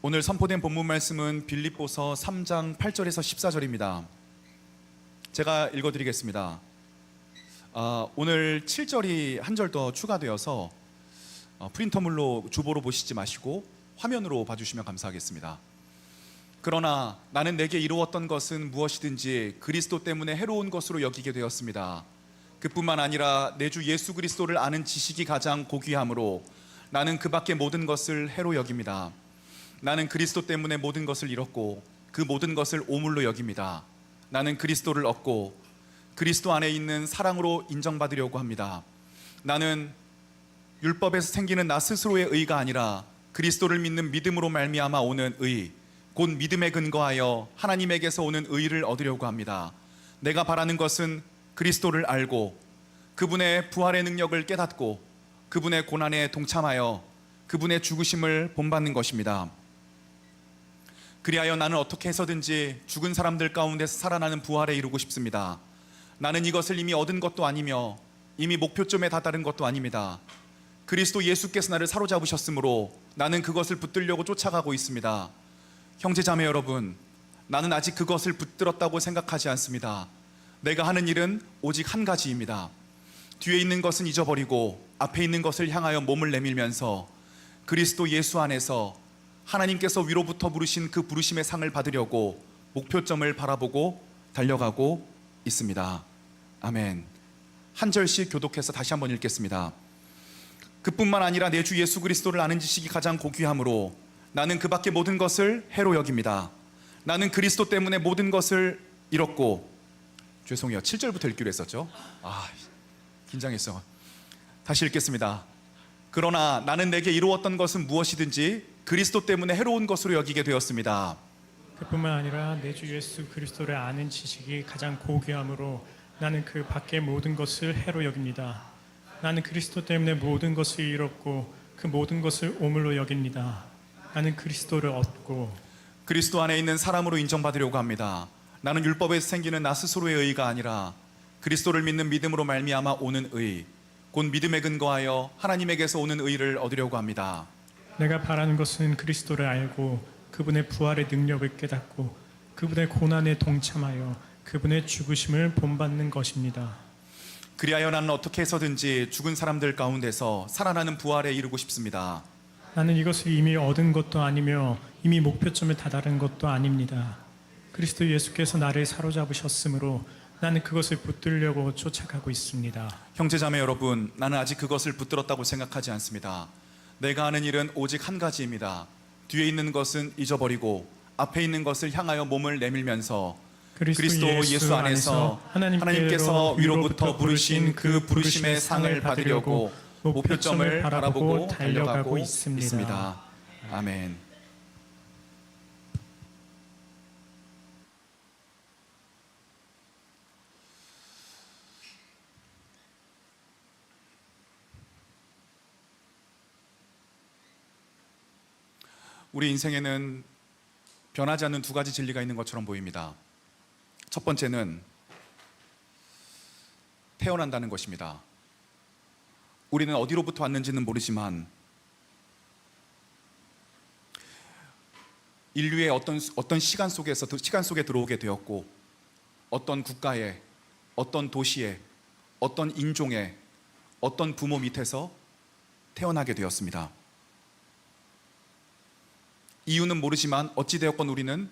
오늘 선포된 본문 말씀은 빌립보서 3장 8절에서 14절입니다. 제가 읽어드리겠습니다. 오늘 7절이 한 절 더 추가되어서 프린터물로 주보로 보시지 마시고 화면으로 봐주시면 감사하겠습니다. 그러나 나는 내게 이루었던 것은 무엇이든지 그리스도 때문에 해로운 것으로 여기게 되었습니다. 그뿐만 아니라 내 주 예수 그리스도를 아는 지식이 가장 고귀함으로 나는 그 밖의 모든 것을 해로 여깁니다. 나는 그리스도 때문에 모든 것을 잃었고 그 모든 것을 오물로 여깁니다. 나는 그리스도를 얻고 그리스도 안에 있는 사랑으로 인정받으려고 합니다. 나는 율법에서 생기는 나 스스로의 의가 아니라 그리스도를 믿는 믿음으로 말미암아 오는 의, 곧 믿음에 근거하여 하나님에게서 오는 의를 얻으려고 합니다. 내가 바라는 것은 그리스도를 알고 그분의 부활의 능력을 깨닫고 그분의 고난에 동참하여 그분의 죽으심을 본받는 것입니다. 그리하여 나는 어떻게 해서든지 죽은 사람들 가운데서 살아나는 부활에 이루고 싶습니다. 나는 이것을 이미 얻은 것도 아니며 이미 목표점에 다다른 것도 아닙니다. 그리스도 예수께서 나를 사로잡으셨으므로 나는 그것을 붙들려고 쫓아가고 있습니다. 형제자매 여러분, 나는 아직 그것을 붙들었다고 생각하지 않습니다. 내가 하는 일은 오직 한 가지입니다. 뒤에 있는 것은 잊어버리고 앞에 있는 것을 향하여 몸을 내밀면서 그리스도 예수 안에서 하나님께서 위로부터 부르신 그 부르심의 상을 받으려고 목표점을 바라보고 달려가고 있습니다. 아멘. 한 절씩 교독해서 다시 한번 읽겠습니다. 그뿐만 아니라 내 주 예수 그리스도를 아는 지식이 가장 고귀함으로 나는 그 밖의 모든 것을 해로 여깁니다. 나는 그리스도 때문에 모든 것을 잃었고, 죄송해요, 7절부터 읽기로 했었죠. 긴장했어. 다시 읽겠습니다. 그러나 나는 내게 이루었던 것은 무엇이든지 그리스도 때문에 해로운 것으로 여기게 되었습니다. 그뿐만 아니라 내 주 예수 그리스도를 아는 지식이 가장 고귀함으로 나는 그 밖의 모든 것을 해로 여깁니다. 나는 그리스도 때문에 모든 것을 잃었고 그 모든 것을 오물로 여깁니다. 나는 그리스도를 얻고 그리스도 안에 있는 사람으로 인정받으려고 합니다. 나는 율법에서 생기는 나 스스로의 의가 아니라 그리스도를 믿는 믿음으로 말미암아 오는 의, 곧 믿음에 근거하여 하나님에게서 오는 의를 얻으려고 합니다. 내가 바라는 것은 그리스도를 알고 그분의 부활의 능력을 깨닫고 그분의 고난에 동참하여 그분의 죽으심을 본받는 것입니다. 그리하여 나는 어떻게 해서든지 죽은 사람들 가운데서 살아나는 부활에 이르고 싶습니다. 나는 이것을 이미 얻은 것도 아니며 이미 목표점에 다다른 것도 아닙니다. 그리스도 예수께서 나를 사로잡으셨으므로 나는 그것을 붙들려고 쫓아가고 있습니다. 형제자매 여러분, 나는 아직 그것을 붙들었다고 생각하지 않습니다. 내가 하는 일은 오직 한 가지입니다. 뒤에 있는 것은 잊어버리고 앞에 있는 것을 향하여 몸을 내밀면서 그리스도 예수 안에서 하나님께서 위로부터 부르신 그 부르심의 상을 받으려고 목표점을 바라보고 달려가고 있습니다. 아멘. 우리 인생에는 변하지 않는 두 가지 진리가 있는 것처럼 보입니다. 첫 번째는 태어난다는 것입니다. 우리는 어디로부터 왔는지는 모르지만 인류의 어떤 시간 속에 들어오게 되었고, 어떤 국가에, 어떤 도시에, 어떤 인종에, 어떤 부모 밑에서 태어나게 되었습니다. 이유는 모르지만 어찌되었건 우리는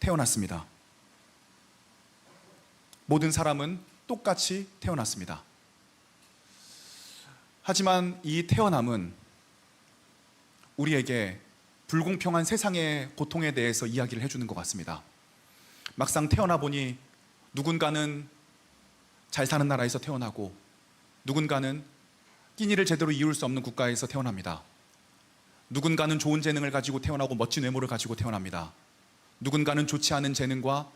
태어났습니다. 모든 사람은 똑같이 태어났습니다. 하지만 이 태어남은 우리에게 불공평한 세상의 고통에 대해서 이야기를 해주는 것 같습니다. 막상 태어나 보니 누군가는 잘 사는 나라에서 태어나고 누군가는 끼니를 제대로 이룰 수 없는 국가에서 태어납니다. 누군가는 좋은 재능을 가지고 태어나고 멋진 외모를 가지고 태어납니다. 누군가는 좋지 않은 재능과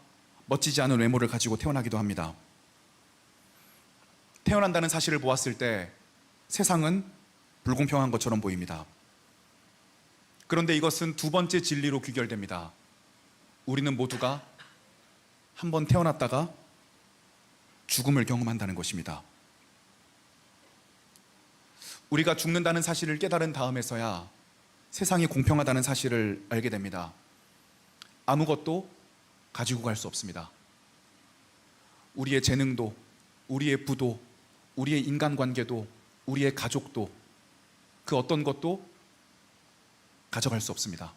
멋지지 않은 외모를 가지고 태어나기도 합니다. 태어난다는 사실을 보았을 때 세상은 불공평한 것처럼 보입니다. 그런데 이것은 두 번째 진리로 귀결됩니다. 우리는 모두가 한 번 태어났다가 죽음을 경험한다는 것입니다. 우리가 죽는다는 사실을 깨달은 다음에서야 세상이 공평하다는 사실을 알게 됩니다. 아무것도 가지고 갈 수 없습니다. 우리의 재능도, 우리의 부도, 우리의 인간관계도, 우리의 가족도, 그 어떤 것도 가져갈 수 없습니다.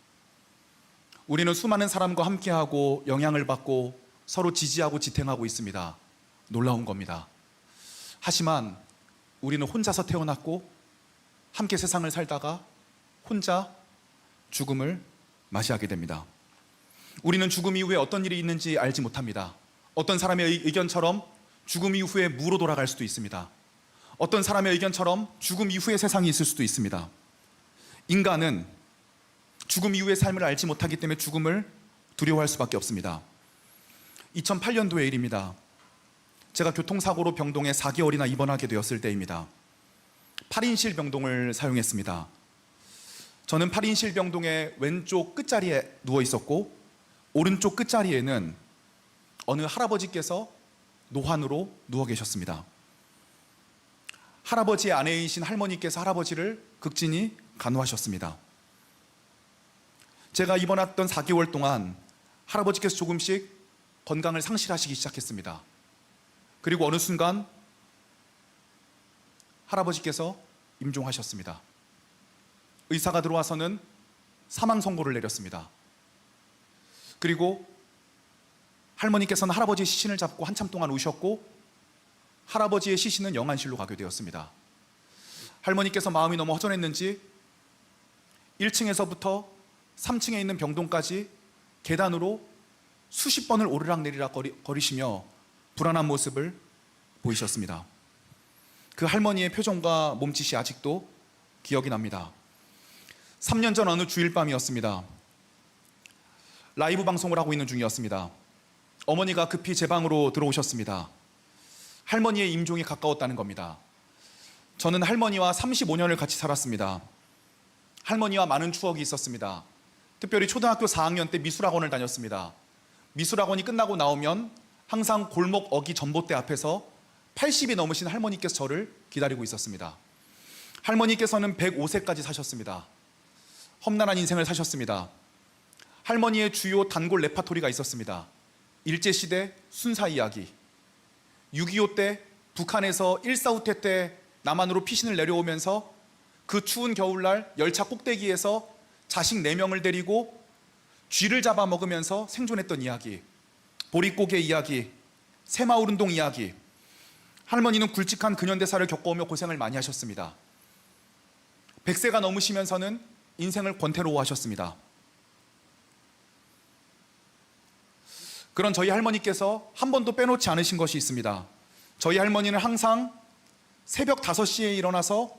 우리는 수많은 사람과 함께하고 영향을 받고 서로 지지하고 지탱하고 있습니다. 놀라운 겁니다. 하지만 우리는 혼자서 태어났고 함께 세상을 살다가 혼자 죽음을 맞이하게 됩니다. 우리는 죽음 이후에 어떤 일이 있는지 알지 못합니다. 어떤 사람의 의견처럼 죽음 이후에 무로 돌아갈 수도 있습니다. 어떤 사람의 의견처럼 죽음 이후에 세상이 있을 수도 있습니다. 인간은 죽음 이후의 삶을 알지 못하기 때문에 죽음을 두려워할 수밖에 없습니다. 2008년도의 일입니다. 제가 교통사고로 병동에 4개월이나 입원하게 되었을 때입니다. 8인실 병동을 사용했습니다. 저는 8인실 병동의 왼쪽 끝자리에 누워 있었고 오른쪽 끝자리에는 어느 할아버지께서 노환으로 누워 계셨습니다. 할아버지의 아내이신 할머니께서 할아버지를 극진히 간호하셨습니다. 제가 입원했던 4개월 동안 할아버지께서 조금씩 건강을 상실하시기 시작했습니다. 그리고 어느 순간 할아버지께서 임종하셨습니다. 의사가 들어와서는 사망 선고를 내렸습니다. 그리고 할머니께서는 할아버지의 시신을 잡고 한참 동안 우셨고 할아버지의 시신은 영안실로 가게 되었습니다. 할머니께서 마음이 너무 허전했는지 1층에서부터 3층에 있는 병동까지 계단으로 수십 번을 오르락내리락 거리시며 불안한 모습을 보이셨습니다. 그 할머니의 표정과 몸짓이 아직도 기억이 납니다. 3년 전 어느 주일 밤이었습니다. 라이브 방송을 하고 있는 중이었습니다. 어머니가 급히 제 방으로 들어오셨습니다. 할머니의 임종이 가까웠다는 겁니다. 저는 할머니와 35년을 같이 살았습니다. 할머니와 많은 추억이 있었습니다. 특별히 초등학교 4학년 때 미술학원을 다녔습니다. 미술학원이 끝나고 나오면 항상 골목 어기 전봇대 앞에서 80이 넘으신 할머니께서 저를 기다리고 있었습니다. 할머니께서는 105세까지 사셨습니다. 험난한 인생을 사셨습니다. 할머니의 주요 단골 레파토리가 있었습니다. 일제시대 순사 이야기, 6.25 때 북한에서 1.4 후퇴 때 남한으로 피신을 내려오면서 그 추운 겨울날 열차 꼭대기에서 자식 4명을 데리고 쥐를 잡아먹으면서 생존했던 이야기, 보릿고개 이야기, 새마을운동 이야기. 할머니는 굵직한 근현대사를 겪어오며 고생을 많이 하셨습니다. 100세가 넘으시면서는 인생을 권태로워하셨습니다. 그런 저희 할머니께서 한 번도 빼놓지 않으신 것이 있습니다. 저희 할머니는 항상 새벽 5시에 일어나서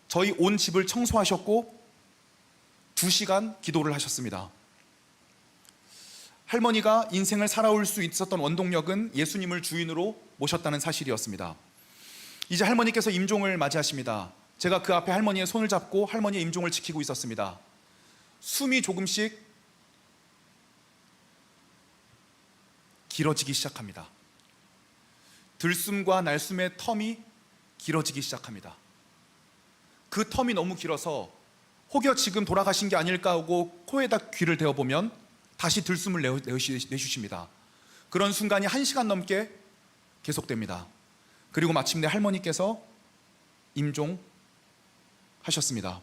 저희 온 집을 청소하셨고 2시간 기도를 하셨습니다. 할머니가 인생을 살아올 수 있었던 원동력은 예수님을 주인으로 모셨다는 사실이었습니다. 이제 할머니께서 임종을 맞이하십니다. 제가 그 앞에 할머니의 손을 잡고 할머니의 임종을 지키고 있었습니다. 숨이 조금씩 길어지기 시작합니다. 들숨과 날숨의 텀이 길어지기 시작합니다. 그 텀이 너무 길어서 혹여 지금 돌아가신 게 아닐까 하고 코에다 귀를 대어보면 다시 들숨을 내쉬십니다. 그런 순간이 1시간 넘게 계속됩니다. 그리고 마침내 할머니께서 임종하셨습니다.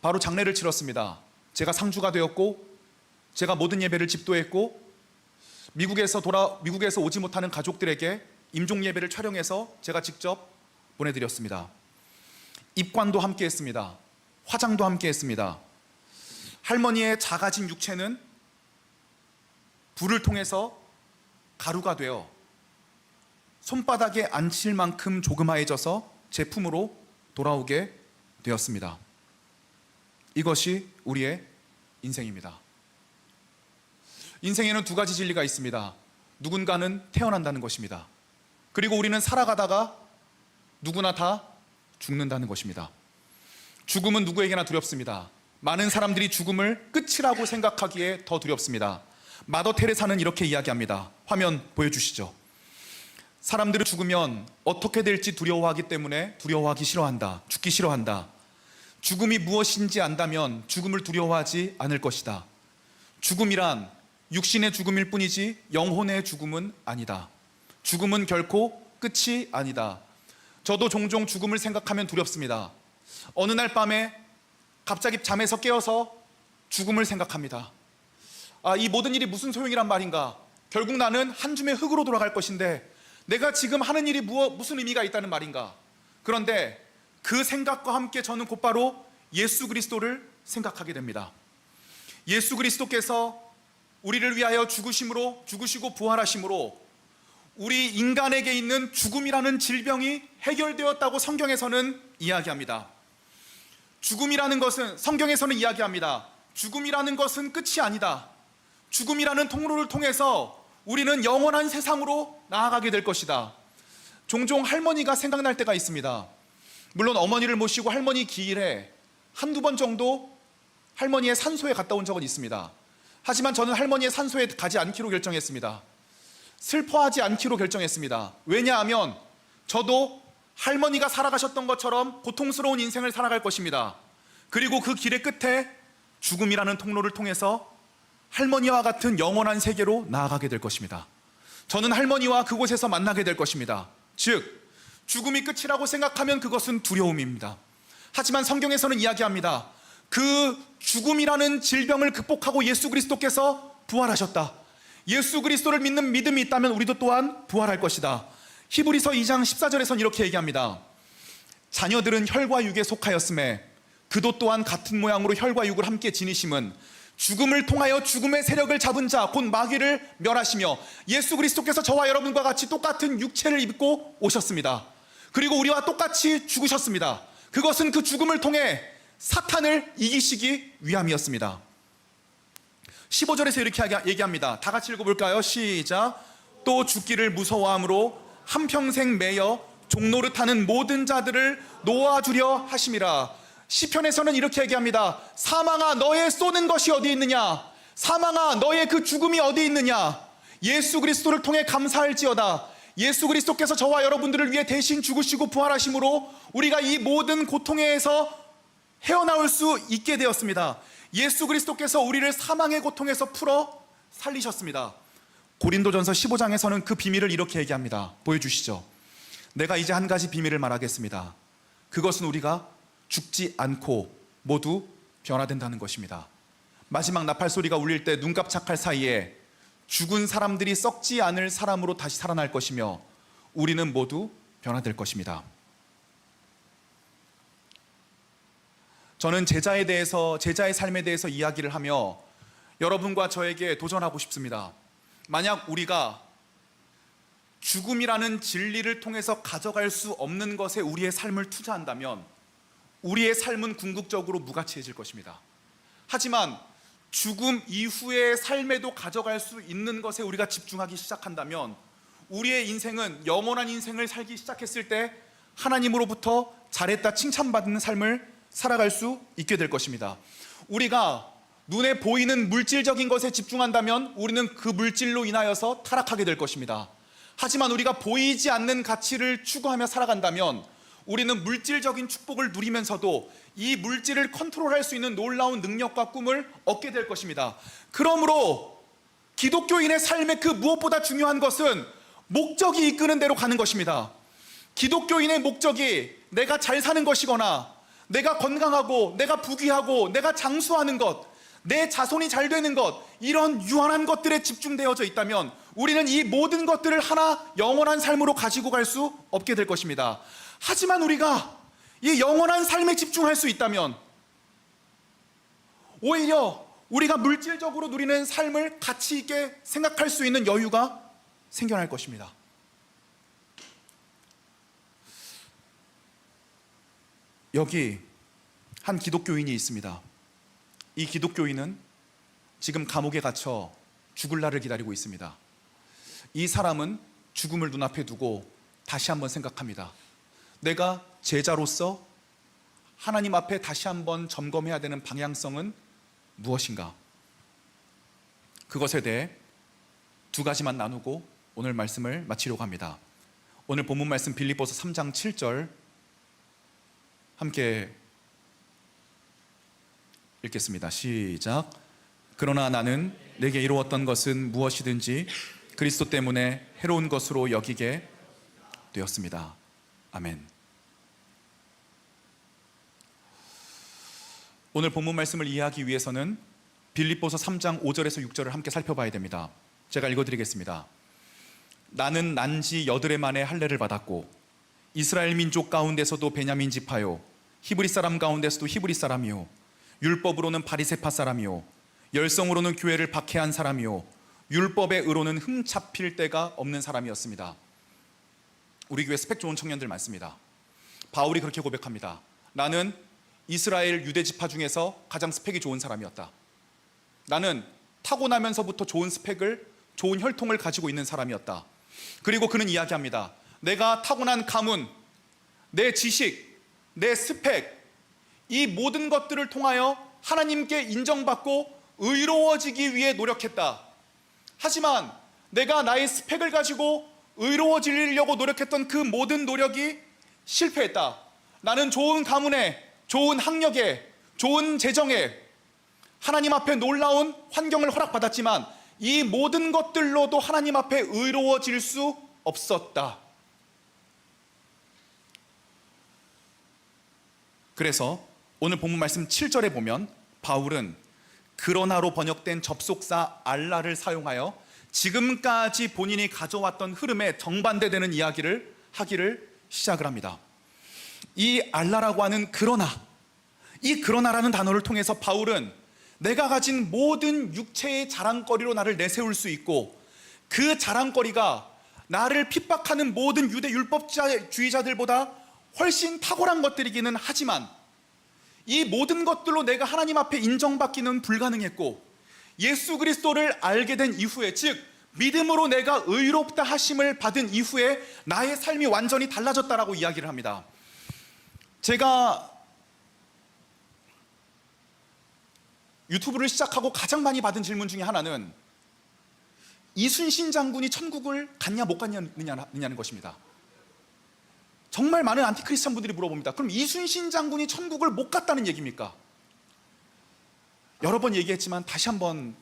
바로 장례를 치렀습니다. 제가 상주가 되었고 제가 모든 예배를 집도했고 미국에서 오지 못하는 가족들에게 임종 예배를 촬영해서 제가 직접 보내드렸습니다. 입관도 함께 했습니다. 화장도 함께 했습니다. 할머니의 작아진 육체는 불을 통해서 가루가 되어 손바닥에 앉힐 만큼 조그마해져서 제품으로 돌아오게 되었습니다. 이것이 우리의 인생입니다. 인생에는 2가지 진리가 있습니다. 누군가는 태어난다는 것입니다. 그리고 우리는 살아가다가 누구나 다 죽는다는 것입니다. 죽음은 누구에게나 두렵습니다. 많은 사람들이 죽음을 끝이라고 생각하기에 더 두렵습니다. 마더 테레사는 이렇게 이야기합니다. 화면 보여주시죠. 사람들은 죽으면 어떻게 될지 두려워하기 때문에 두려워하기 싫어한다. 죽기 싫어한다. 죽음이 무엇인지 안다면 죽음을 두려워하지 않을 것이다. 죽음이란 육신의 죽음일 뿐이지 영혼의 죽음은 아니다. 죽음은 결코 끝이 아니다. 저도 종종 죽음을 생각하면 두렵습니다. 어느 날 밤에 갑자기 잠에서 깨어서 죽음을 생각합니다. 이 모든 일이 무슨 소용이란 말인가? 결국 나는 한 줌의 흙으로 돌아갈 것인데 내가 지금 하는 일이 무슨 의미가 있다는 말인가? 그런데 그 생각과 함께 저는 곧바로 예수 그리스도를 생각하게 됩니다. 예수 그리스도께서 우리를 위하여 죽으시고 부활하심으로 우리 인간에게 있는 죽음이라는 질병이 해결되었다고 성경에서는 이야기합니다. 죽음이라는 것은, 성경에서는 이야기합니다. 죽음이라는 것은 끝이 아니다. 죽음이라는 통로를 통해서 우리는 영원한 세상으로 나아가게 될 것이다. 종종 할머니가 생각날 때가 있습니다. 물론 어머니를 모시고 할머니 기일에 한두 번 정도 할머니의 산소에 갔다 온 적은 있습니다. 하지만 저는 할머니의 산소에 가지 않기로 결정했습니다. 슬퍼하지 않기로 결정했습니다. 왜냐하면 저도 할머니가 살아가셨던 것처럼 고통스러운 인생을 살아갈 것입니다. 그리고 그 길의 끝에 죽음이라는 통로를 통해서 할머니와 같은 영원한 세계로 나아가게 될 것입니다. 저는 할머니와 그곳에서 만나게 될 것입니다. 즉, 죽음이 끝이라고 생각하면 그것은 두려움입니다. 하지만 성경에서는 이야기합니다. 그 죽음이라는 질병을 극복하고 예수 그리스도께서 부활하셨다. 예수 그리스도를 믿는 믿음이 있다면 우리도 또한 부활할 것이다. 히브리서 2장 14절에서는 이렇게 얘기합니다. 자녀들은 혈과 육에 속하였음에 그도 또한 같은 모양으로 혈과 육을 함께 지니심은 죽음을 통하여 죽음의 세력을 잡은 자 곧 마귀를 멸하시며 예수 그리스도께서 저와 여러분과 같이 똑같은 육체를 입고 오셨습니다. 그리고 우리와 똑같이 죽으셨습니다. 그것은 그 죽음을 통해 사탄을 이기시기 위함이었습니다. 15절에서 이렇게 얘기합니다. 다 같이 읽어볼까요? 시작. 또 죽기를 무서워함으로 한평생 매여 종노릇하는 모든 자들을 놓아주려 하심이라. 시편에서는 이렇게 얘기합니다. 사망아 너의 쏘는 것이 어디 있느냐? 사망아 너의 그 죽음이 어디 있느냐? 예수 그리스도를 통해 감사할지어다. 예수 그리스도께서 저와 여러분들을 위해 대신 죽으시고 부활하심으로 우리가 이 모든 고통에서 헤어나올 수 있게 되었습니다. 예수 그리스도께서 우리를 사망의 고통에서 풀어 살리셨습니다. 고린도전서 15장에서는 그 비밀을 이렇게 얘기합니다. 보여주시죠. 내가 이제 한 가지 비밀을 말하겠습니다. 그것은 우리가 죽지 않고 모두 변화된다는 것입니다. 마지막 나팔 소리가 울릴 때 눈 깜짝할 사이에 죽은 사람들이 썩지 않을 사람으로 다시 살아날 것이며 우리는 모두 변화될 것입니다. 저는 제자의 삶에 대해서 이야기를 하며 여러분과 저에게 도전하고 싶습니다. 만약 우리가 죽음이라는 진리를 통해서 가져갈 수 없는 것에 우리의 삶을 투자한다면 우리의 삶은 궁극적으로 무가치해질 것입니다. 하지만 죽음 이후의 삶에도 가져갈 수 있는 것에 우리가 집중하기 시작한다면 우리의 인생은 영원한 인생을 살기 시작했을 때 하나님으로부터 잘했다 칭찬받는 삶을 살아갈 수 있게 될 것입니다. 우리가 눈에 보이는 물질적인 것에 집중한다면 우리는 그 물질로 인하여서 타락하게 될 것입니다. 하지만 우리가 보이지 않는 가치를 추구하며 살아간다면 우리는 물질적인 축복을 누리면서도 이 물질을 컨트롤할 수 있는 놀라운 능력과 꿈을 얻게 될 것입니다. 그러므로 기독교인의 삶의 그 무엇보다 중요한 것은 목적이 이끄는 대로 가는 것입니다. 기독교인의 목적이 내가 잘 사는 것이거나 내가 건강하고 내가 부귀하고 내가 장수하는 것, 내 자손이 잘 되는 것, 이런 유한한 것들에 집중되어져 있다면 우리는 이 모든 것들을 하나 영원한 삶으로 가지고 갈 수 없게 될 것입니다. 하지만 우리가 이 영원한 삶에 집중할 수 있다면 오히려 우리가 물질적으로 누리는 삶을 가치 있게 생각할 수 있는 여유가 생겨날 것입니다. 여기 한 기독교인이 있습니다. 이 기독교인은 지금 감옥에 갇혀 죽을 날을 기다리고 있습니다. 이 사람은 죽음을 눈앞에 두고 다시 한번 생각합니다. 내가 제자로서 하나님 앞에 다시 한번 점검해야 되는 방향성은 무엇인가? 그것에 대해 두 가지만 나누고 오늘 말씀을 마치려고 합니다. 오늘 본문 말씀 빌립보서 3장 7절 함께 읽겠습니다. 시작. 그러나 나는 내게 이루었던 것은 무엇이든지 그리스도 때문에 해로운 것으로 여기게 되었습니다. 아멘. 오늘 본문 말씀을 이해하기 위해서는 빌립보서 3장 5절에서 6절을 함께 살펴봐야 됩니다. 제가 읽어드리겠습니다. 나는 난지 여드레 만에 할례를 받았고 이스라엘 민족 가운데서도 베냐민 지파요 히브리 사람 가운데서도 히브리 사람이요 율법으로는 바리새파 사람이요 열성으로는 교회를 박해한 사람이요 율법의 의로는 흠잡힐 데가 없는 사람이었습니다. 우리 교회 스펙 좋은 청년들 많습니다. 바울이 그렇게 고백합니다. 나는 이스라엘 유대 지파 중에서 가장 스펙이 좋은 사람이었다. 나는 타고나면서부터 좋은 스펙을, 좋은 혈통을 가지고 있는 사람이었다. 그리고 그는 이야기합니다. 내가 타고난 가문, 내 지식, 내 스펙, 이 모든 것들을 통하여 하나님께 인정받고 의로워지기 위해 노력했다. 하지만 내가 나의 스펙을 가지고 의로워지려고 노력했던 그 모든 노력이 실패했다. 나는 좋은 가문에, 좋은 학력에, 좋은 재정에 하나님 앞에 놀라운 환경을 허락받았지만 이 모든 것들로도 하나님 앞에 의로워질 수 없었다. 그래서 오늘 본문 말씀 7절에 보면 바울은 그러나로 번역된 접속사 알라를 사용하여 지금까지 본인이 가져왔던 흐름에 정반대되는 이야기를 하기를 시작을 합니다. 이 알라라고 하는 그러나, 이 그러나라는 단어를 통해서 바울은 내가 가진 모든 육체의 자랑거리로 나를 내세울 수 있고 그 자랑거리가 나를 핍박하는 모든 유대 율법주의자들보다 훨씬 탁월한 것들이기는 하지만 이 모든 것들로 내가 하나님 앞에 인정받기는 불가능했고 예수 그리스도를 알게 된 이후에, 즉 믿음으로 내가 의롭다 하심을 받은 이후에 나의 삶이 완전히 달라졌다라고 이야기를 합니다. 제가 유튜브를 시작하고 가장 많이 받은 질문 중에 하나는 이순신 장군이 천국을 갔냐 못 갔냐는 것입니다. 정말 많은 안티크리스찬 분들이 물어봅니다. 그럼 이순신 장군이 천국을 못 갔다는 얘기입니까? 여러 번 얘기했지만 다시 한번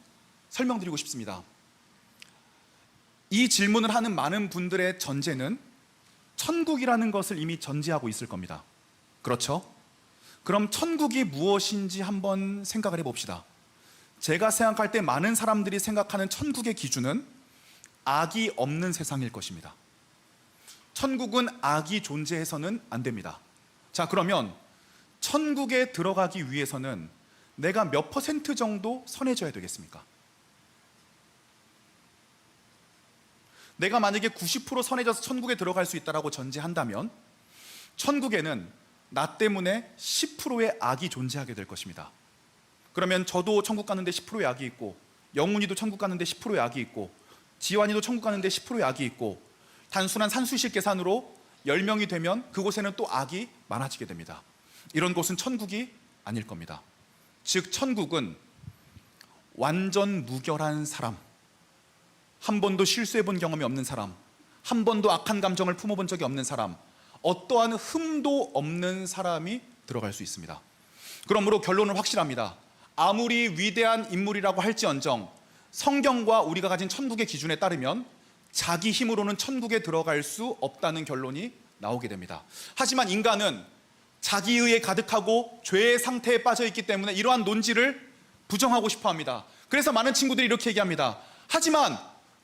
설명드리고 싶습니다. 이 질문을 하는 많은 분들의 전제는 천국이라는 것을 이미 전제하고 있을 겁니다. 그렇죠? 그럼 천국이 무엇인지 한번 생각을 해봅시다. 제가 생각할 때 많은 사람들이 생각하는 천국의 기준은 악이 없는 세상일 것입니다. 천국은 악이 존재해서는 안 됩니다. 자, 그러면 천국에 들어가기 위해서는 내가 몇 퍼센트 정도 선해져야 되겠습니까? 내가 만약에 90% 선해져서 천국에 들어갈 수 있다고 전제한다면 천국에는 나 때문에 10%의 악이 존재하게 될 것입니다. 그러면 저도 천국 가는데 10%의 악이 있고 영훈이도 천국 가는데 10%의 악이 있고 지환이도 천국 가는데 10%의 악이 있고 단순한 산수식 계산으로 10명이 되면 그곳에는 또 악이 많아지게 됩니다. 이런 곳은 천국이 아닐 겁니다. 즉 천국은 완전 무결한 사람, 한 번도 실수해 본 경험이 없는 사람, 한 번도 악한 감정을 품어본 적이 없는 사람, 어떠한 흠도 없는 사람이 들어갈 수 있습니다. 그러므로 결론은 확실합니다. 아무리 위대한 인물이라고 할지언정 성경과 우리가 가진 천국의 기준에 따르면 자기 힘으로는 천국에 들어갈 수 없다는 결론이 나오게 됩니다. 하지만 인간은 자기의에 가득하고 죄의 상태에 빠져 있기 때문에 이러한 논지를 부정하고 싶어 합니다. 그래서 많은 친구들이 이렇게 얘기합니다. 하지만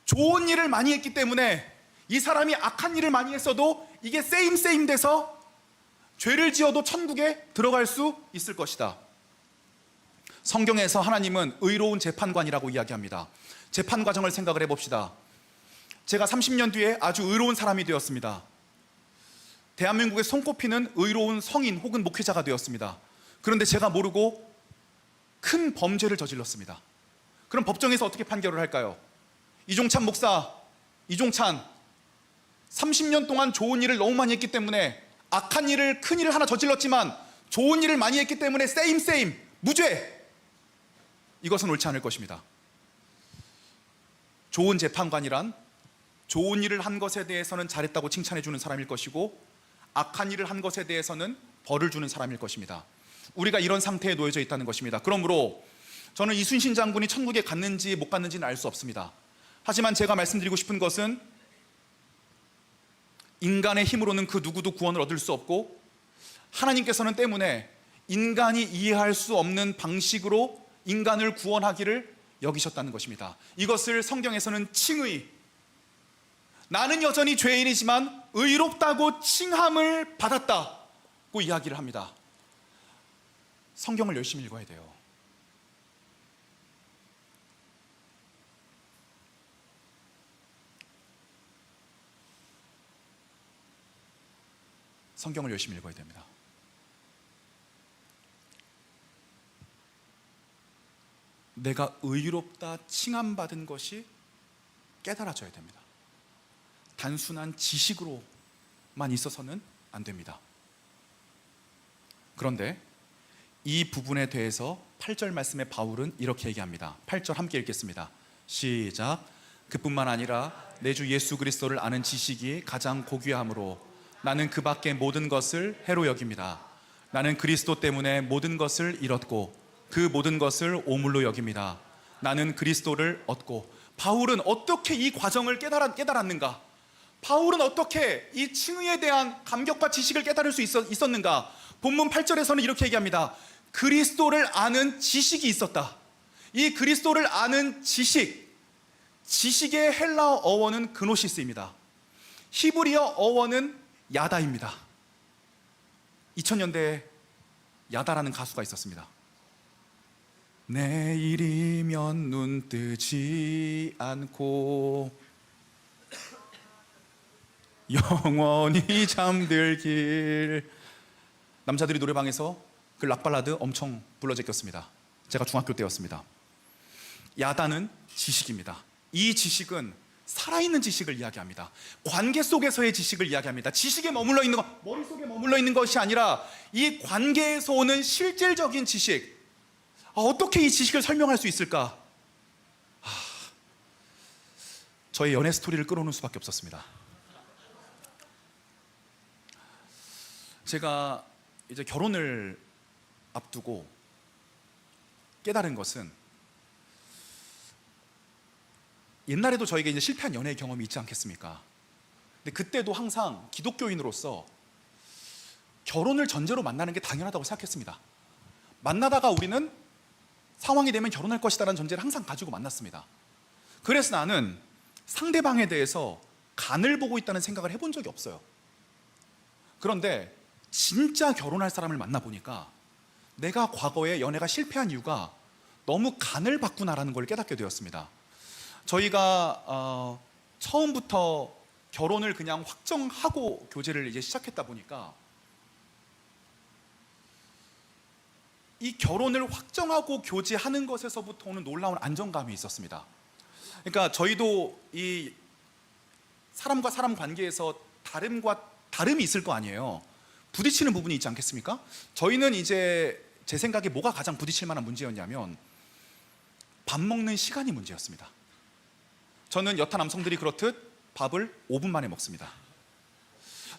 좋은 일을 많이 했기 때문에 이 사람이 악한 일을 많이 했어도 이게 세임 돼서 죄를 지어도 천국에 들어갈 수 있을 것이다. 성경에서 하나님은 의로운 재판관이라고 이야기합니다. 재판 과정을 생각을 해봅시다. 제가 30년 뒤에 아주 의로운 사람이 되었습니다. 대한민국에 손꼽히는 의로운 성인 혹은 목회자가 되었습니다. 그런데 제가 모르고 큰 범죄를 저질렀습니다. 그럼 법정에서 어떻게 판결을 할까요? 이종찬 목사, 이종찬 30년 동안 좋은 일을 너무 많이 했기 때문에 악한 일을, 큰 일을 하나 저질렀지만 좋은 일을 많이 했기 때문에 세임 무죄. 이것은 옳지 않을 것입니다. 좋은 재판관이란 좋은 일을 한 것에 대해서는 잘했다고 칭찬해 주는 사람일 것이고 악한 일을 한 것에 대해서는 벌을 주는 사람일 것입니다. 우리가 이런 상태에 놓여져 있다는 것입니다. 그러므로 저는 이순신 장군이 천국에 갔는지 못 갔는지는 알 수 없습니다. 하지만 제가 말씀드리고 싶은 것은 인간의 힘으로는 그 누구도 구원을 얻을 수 없고 하나님께서는 때문에 인간이 이해할 수 없는 방식으로 인간을 구원하기를 여기셨다는 것입니다. 이것을 성경에서는 칭의, 나는 여전히 죄인이지만 의롭다고 칭함을 받았다고 이야기를 합니다. 성경을 열심히 읽어야 돼요. 성경을 열심히 읽어야 됩니다. 내가 의롭다 칭함받은 것이 깨달아져야 됩니다. 단순한 지식으로만 있어서는 안 됩니다. 그런데 이 부분에 대해서 8절 말씀에 바울은 이렇게 얘기합니다. 8절 함께 읽겠습니다. 시작. 그뿐만 아니라 내 주 예수 그리스도를 아는 지식이 가장 고귀함으로 나는 그 밖의 모든 것을 해로 여깁니다. 나는 그리스도 때문에 모든 것을 잃었고 그 모든 것을 오물로 여깁니다. 나는 그리스도를 얻고. 바울은 어떻게 이 과정을 깨달았는가? 바울은 어떻게 이 칭의에 대한 감격과 지식을 깨달을 수 있었는가? 본문 8절에서는 이렇게 얘기합니다. 그리스도를 아는 지식이 있었다. 이 그리스도를 아는 지식의 헬라어 어원은 그노시스입니다. 히브리어 어원은 야다입니다. 2000년대에 야다라는 가수가 있었습니다. 내일이면 눈 뜨지 않고 영원히 잠들길. 남자들이 노래방에서 그 락발라드 엄청 불러 제꼈습니다. 제가 중학교 때였습니다. 야다는 지식입니다. 이 지식은 살아있는 지식을 이야기합니다. 관계 속에서의 지식을 이야기합니다. 지식에 머물러 있는 것, 머릿속에 머물러 있는 것이 아니라 이 관계에서 오는 실질적인 지식. 어떻게 이 지식을 설명할 수 있을까? 저의 연애 스토리를 끌어오는 수밖에 없었습니다. 제가 이제 결혼을 앞두고 깨달은 것은, 옛날에도 저에게 이제 실패한 연애 경험이 있지 않겠습니까? 근데 그때도 항상 기독교인으로서 결혼을 전제로 만나는 게 당연하다고 생각했습니다. 만나다가 우리는 상황이 되면 결혼할 것이다라는 전제를 항상 가지고 만났습니다. 그래서 나는 상대방에 대해서 간을 보고 있다는 생각을 해본 적이 없어요. 그런데 진짜 결혼할 사람을 만나보니까 내가 과거에 연애가 실패한 이유가 너무 간을 봤구나라는 걸 깨닫게 되었습니다. 저희가 처음부터 결혼을 그냥 확정하고 교제를 이제 시작했다 보니까 이 결혼을 확정하고 교제하는 것에서부터 오는 놀라운 안정감이 있었습니다. 그러니까 저희도 이 사람과 사람 관계에서 다름이 있을 거 아니에요. 부딪히는 부분이 있지 않겠습니까? 저희는 이제 제 생각에 뭐가 가장 부딪힐 만한 문제였냐면 밥 먹는 시간이 문제였습니다. 저는 여타 남성들이 그렇듯 밥을 5분 만에 먹습니다.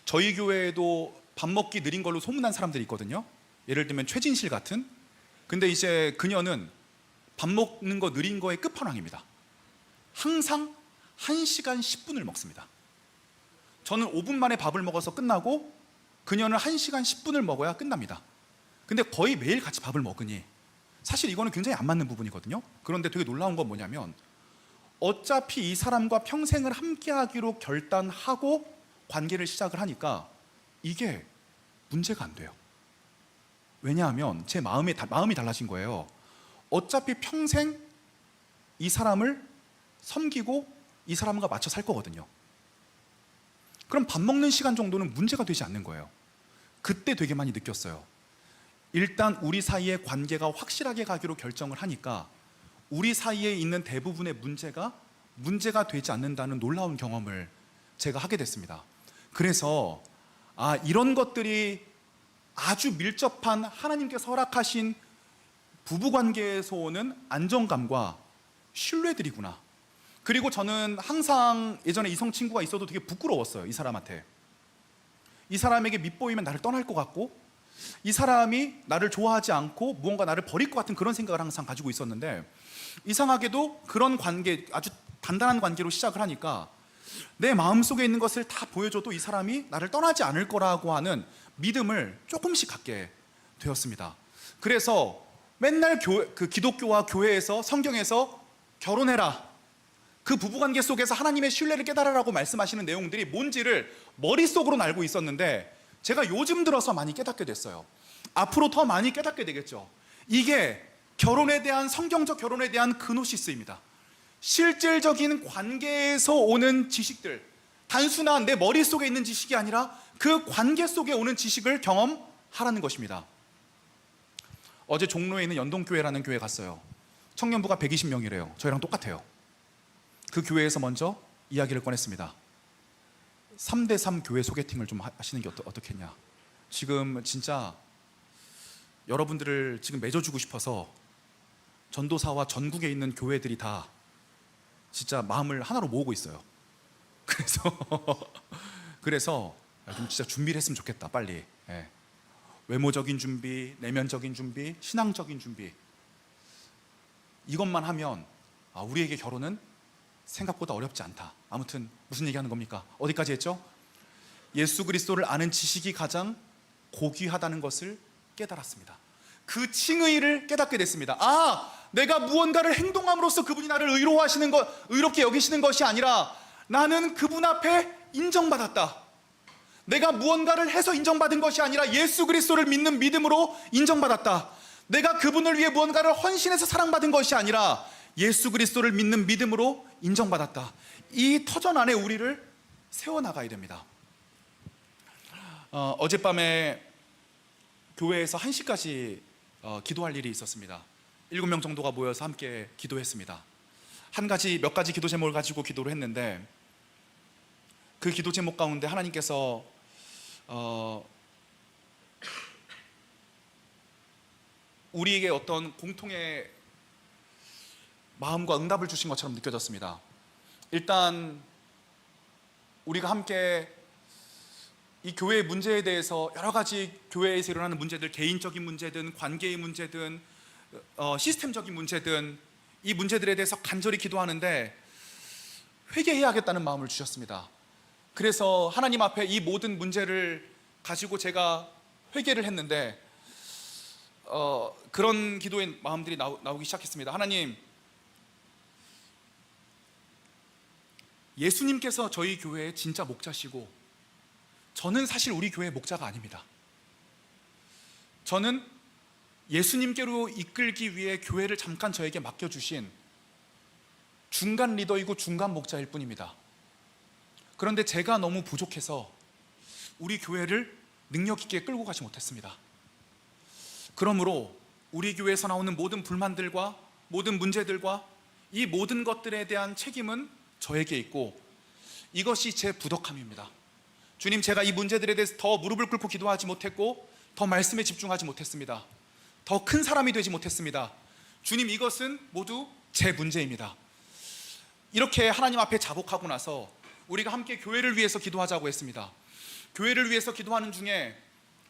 저희 교회에도 밥 먹기 느린 걸로 소문난 사람들이 있거든요. 예를 들면 최진실 같은. 근데 이제 그녀는 밥 먹는 거 느린 거의 끝판왕입니다. 항상 1시간 10분을 먹습니다. 저는 5분 만에 밥을 먹어서 끝나고 그녀는 1시간 10분을 먹어야 끝납니다. 근데 거의 매일 같이 밥을 먹으니 사실 이거는 굉장히 안 맞는 부분이거든요. 그런데 되게 놀라운 건 뭐냐면 어차피 이 사람과 평생을 함께 하기로 결단하고 관계를 시작을 하니까 이게 문제가 안 돼요. 왜냐하면 제 마음이 달라진 거예요. 어차피 평생 이 사람을 섬기고 이 사람과 맞춰 살 거거든요. 그럼 밥 먹는 시간 정도는 문제가 되지 않는 거예요. 그때 되게 많이 느꼈어요. 일단 우리 사이의 관계가 확실하게 가기로 결정을 하니까 우리 사이에 있는 대부분의 문제가 되지 않는다는 놀라운 경험을 제가 하게 됐습니다. 그래서 이런 것들이 아주 밀접한 하나님께서 허락하신 부부관계에서 오는 안정감과 신뢰들이구나. 그리고 저는 항상 예전에 이성 친구가 있어도 되게 부끄러웠어요. 이 사람한테. 이 사람에게 밉보이면 나를 떠날 것 같고 이 사람이 나를 좋아하지 않고 무언가 나를 버릴 것 같은 그런 생각을 항상 가지고 있었는데, 이상하게도 그런 관계, 아주 단단한 관계로 시작을 하니까 내 마음속에 있는 것을 다 보여줘도 이 사람이 나를 떠나지 않을 거라고 하는 믿음을 조금씩 갖게 되었습니다. 그래서 맨날 기독교와 교회에서, 성경에서 결혼해라, 그 부부관계 속에서 하나님의 신뢰를 깨달으라고 말씀하시는 내용들이 뭔지를 머릿속으로는 알고 있었는데, 제가 요즘 들어서 많이 깨닫게 됐어요. 앞으로 더 많이 깨닫게 되겠죠. 이게 결혼에 대한, 성경적 결혼에 대한 그노시스입니다. 실질적인 관계에서 오는 지식들, 단순한 내 머릿속에 있는 지식이 아니라 그 관계 속에 오는 지식을 경험하라는 것입니다. 어제 종로에 있는 연동교회라는 교회 갔어요. 청년부가 120명이래요. 저희랑 똑같아요. 그 교회에서 먼저 이야기를 꺼냈습니다. 3대3 교회 소개팅을 좀 하시는 게 어떻겠냐. 지금 진짜 여러분들을 지금 맺어주고 싶어서 전도사와 전국에 있는 교회들이 다 진짜 마음을 하나로 모으고 있어요. 그래서 좀 진짜 준비를 했으면 좋겠다, 빨리. 예. 외모적인 준비, 내면적인 준비, 신앙적인 준비, 이것만 하면 우리에게 결혼은 생각보다 어렵지 않다. 아무튼 무슨 얘기하는 겁니까? 어디까지 했죠? 예수 그리스도를 아는 지식이 가장 고귀하다는 것을 깨달았습니다. 그 칭의를 깨닫게 됐습니다. 내가 무언가를 행동함으로써 그분이 나를 의로워하시는 것, 의롭게 여기시는 것이 아니라 나는 그분 앞에 인정받았다. 내가 무언가를 해서 인정받은 것이 아니라 예수 그리스도를 믿는 믿음으로 인정받았다. 내가 그분을 위해 무언가를 헌신해서 사랑받은 것이 아니라 예수 그리스도를 믿는 믿음으로 인정받았다. 이 터전 안에 우리를 세워나가야 됩니다. 어젯밤에 교회에서 1시까지 기도할 일이 있었습니다. 7명 정도가 모여서 함께 기도했습니다. 몇 가지 기도 제목을 가지고 기도를 했는데, 그 기도 제목 가운데 하나님께서 우리에게 어떤 공통의 마음과 응답을 주신 것처럼 느껴졌습니다. 일단 우리가 함께 이 교회의 문제에 대해서, 여러 가지 교회에서 일어나는 문제들, 개인적인 문제든 관계의 문제든 시스템적인 문제든, 이 문제들에 대해서 간절히 기도하는데 회개해야겠다는 마음을 주셨습니다. 그래서 하나님 앞에 이 모든 문제를 가지고 제가 회개를 했는데 그런 기도의 마음들이 나오기 시작했습니다. 하나님, 예수님께서 저희 교회의 진짜 목자시고 저는 사실 우리 교회의 목자가 아닙니다. 저는 예수님께로 이끌기 위해 교회를 잠깐 저에게 맡겨주신 중간 리더이고 중간 목자일 뿐입니다. 그런데 제가 너무 부족해서 우리 교회를 능력 있게 끌고 가지 못했습니다. 그러므로 우리 교회에서 나오는 모든 불만들과 모든 문제들과 이 모든 것들에 대한 책임은 저에게 있고, 이것이 제 부덕함입니다. 주님, 제가 이 문제들에 대해서 더 무릎을 꿇고 기도하지 못했고 더 말씀에 집중하지 못했습니다. 더 큰 사람이 되지 못했습니다. 주님, 이것은 모두 제 문제입니다. 이렇게 하나님 앞에 자복하고 나서 우리가 함께 교회를 위해서 기도하자고 했습니다. 교회를 위해서 기도하는 중에